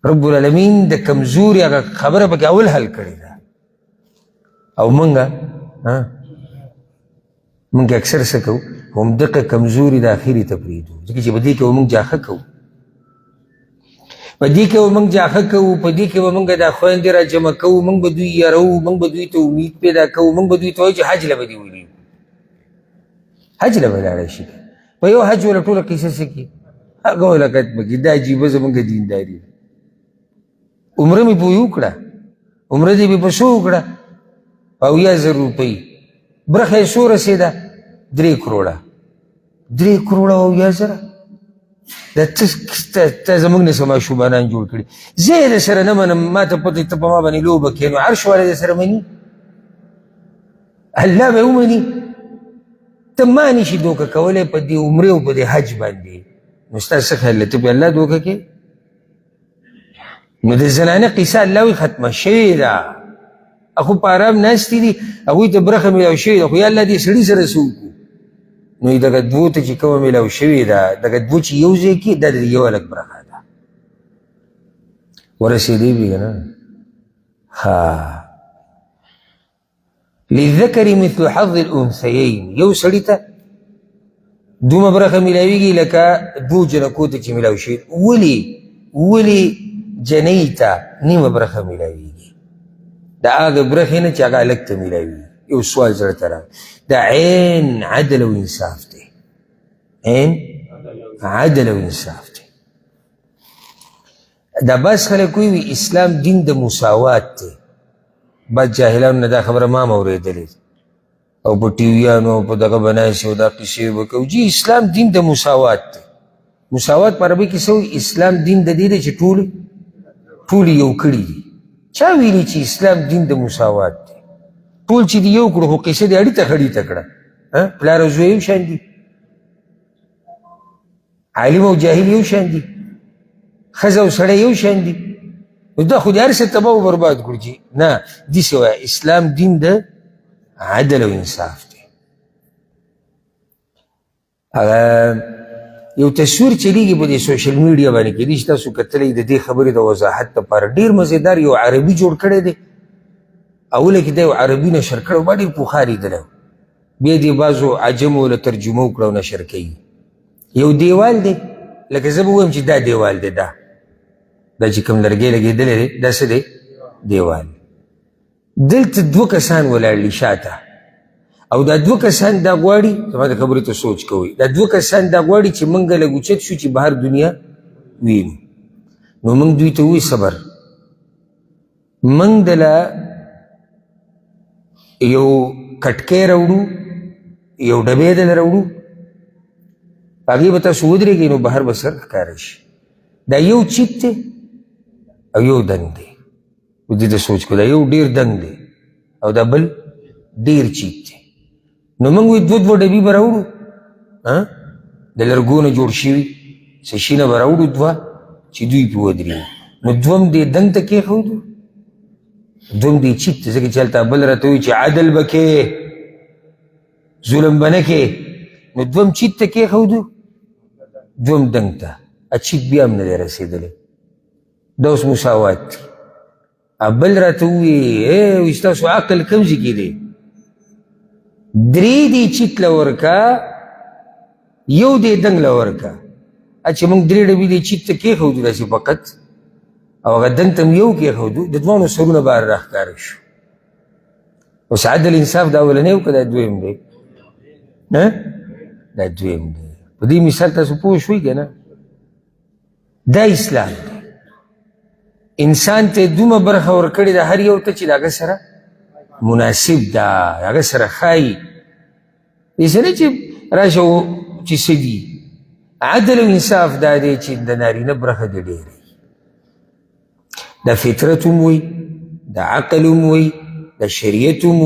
رب العالمین د کمزوري هغه خبره پکې اول حل کړې ده. او منګه اکثر څه کوو همدغه کمزوري د اخري ته پرېږدو، ځکه چې په دې کې به موږ جاښه کوو، په دې کې به موږ جاښه کوو، په دې کې به موږ دا خویندې را جمع کوو، موږ به دوی یاروو، موږ به دوی ته امید پیدا کوو، موږ به دوی ته وایو چې حج له به دې ولیږو، حج له به لاړی شي. په یو حج وله ټوله قصه څه کړي هغه وله ختمه کړي. دا عجیبه زموږ دینداري ده. عمره مې پوی وکړه، عمره دې مې په څو وکړه؟ په 80,000 روپۍ. برخه یې څو رسېده؟ 3 کروړه. 3 کروړه او 80,000. دا ته زموږ نه څه ماشومانان جوړ کړي. زه یې درسره نه منم، ما ته پته ته په ما باندې لوبه کوې، نو عرش والا درسره مني، الله به ومني. ته ما نشي دوکه کولی په دې عمرې او په دې حج باندې. نو ستا څه خیال دی ته پې الله دوکه کوې؟ نو د زنانه قصه الله وایي ختمه شوې ده. خو په ارام ناستې دي، هغوی ته برخه میلاو شوې ده، خو یا الله دې سړي سره څه وکړو؟ نو دغه دوو ته چې کومه میلاو شوې ده، دغه دوو چې یو ځای کړي دا د یو هلک برخه ده. ورسېدی بې که نه؟ للذکر مثل حظ الانثیین. یو سړي ته دومره برخه میلاویږي لکه 2 جنکو ته چې میلاو شوي. ولې جنۍ ته نیمه برخه میلاویږي؟ د هغه برخې نه چې هغه هلک ته میلاویږي. یو سوال زړه ته راغی. دا عین عدل او انصاف دی، عین عدل او انصاف دی. دا بس خلک وایي اسلام دین د مساوات دی. بعض جاهلانو نه دا خبره ما هم اورېدلې او په ټیویانو او په دغه به ناستې او دا قصې به کوو. جي اسلام دین د مساوات دی. مساوات په عربي کې څه وایي؟ اسلام دین د دې دی چې ټول یو کړي دي. چا ویلي چې اسلام دین د مساوات دی؟ ټول چې دي یو کړو، خو قصه دې اړیته خړیته کړه. پلار او زوی یو شان دي، عالم او جاهل یو شان دي، ښځه او سړی یو شان دي. نو دا خو دې هر څه تباه او برباد کړو. چې نه، داسې وایه اسلام دین د عدل او انصاف دی. یو تصویر چلیږي په دې سوشل میډیا باندې، کېدای شي تاسو کتلی د دې خبرې د وضاحت لپاره ډېر مزېدار یو عربي جوړ کړی دی. اوله کې دا یو عربي نشر کړی و، ما ډېر پخوا لیدلی، بیا دې بعضو عجمو له ترجمه وکړه او نشر کوي. یو دیوال دی، لکه زه به ووایم چې دا دیوال دی، دا چې کوم لرګی لګېدلی دی دا څه دی؟ دیوال. دلته 2 کسان ولاړ دي شاته، او دا 2 کسان دا غواړي، زما د خبرې ته سوچ کوئ، دا 2 کسان دا غواړي چې موږ لږ اوچت شو چې بهر دنیا وینو. نو موږ دوی ته ووایو صبر، موږ دله یو کټکی راوړو، یو ډبې دله راوړو، په هغې به تاسو ودرېږئ نو بهر به سر ښکاره شي. دا یو چیت دی او یو دنګ دی. دې ته سوچ کړو، دا یو ډېر دنګ دی او دا بل ډېر چیت دی. نو موږ وایو 2 ډبې به راوړو، د لرګو نه جوړ شوي څه شي نه به راوړو 2 چې دوی پې ودرېږي. نو دوهم دې دنګ ته کېښودو، دوهم دې چیت ته، ځکه چې هلته بل راته وایي چې عدل به کې، ظلم به نه کې. نو دوهم چیت ته کېښودو، دوهم دنګ ته. چیت بیا هم نه دی رسېدلی. دا اوس مساوات دی. بل راته ووایي ستاسو عقل کوم ځای کې دی؟ 3 دې چیت له ورکه، یو دې دنګ له ورکه. چې موږ 3 ډبې دې چیت ته کېښودو داسې فقط، او هغه دنګ ته م یو کېښودو، د دواړو سرونه بهر راښکاره شو. اوس عدل انصاف دا اولنی و که دا دویم دی؟ دا دویم دی. په دې مثال تاسو پوه شوئ که نه؟ دا اسلام دی. انسان ته دومره برخه ورکړې ده هر یو ته چې د هغه سره مناسب ده، هغه سره ښایي. داسې نه چې راشه چې څه دي. عدل او انصاف دا دی چې د نارینه برخه دې ډېره وي. د فطرت هم وي، د عقل هم وي، د شریعت هم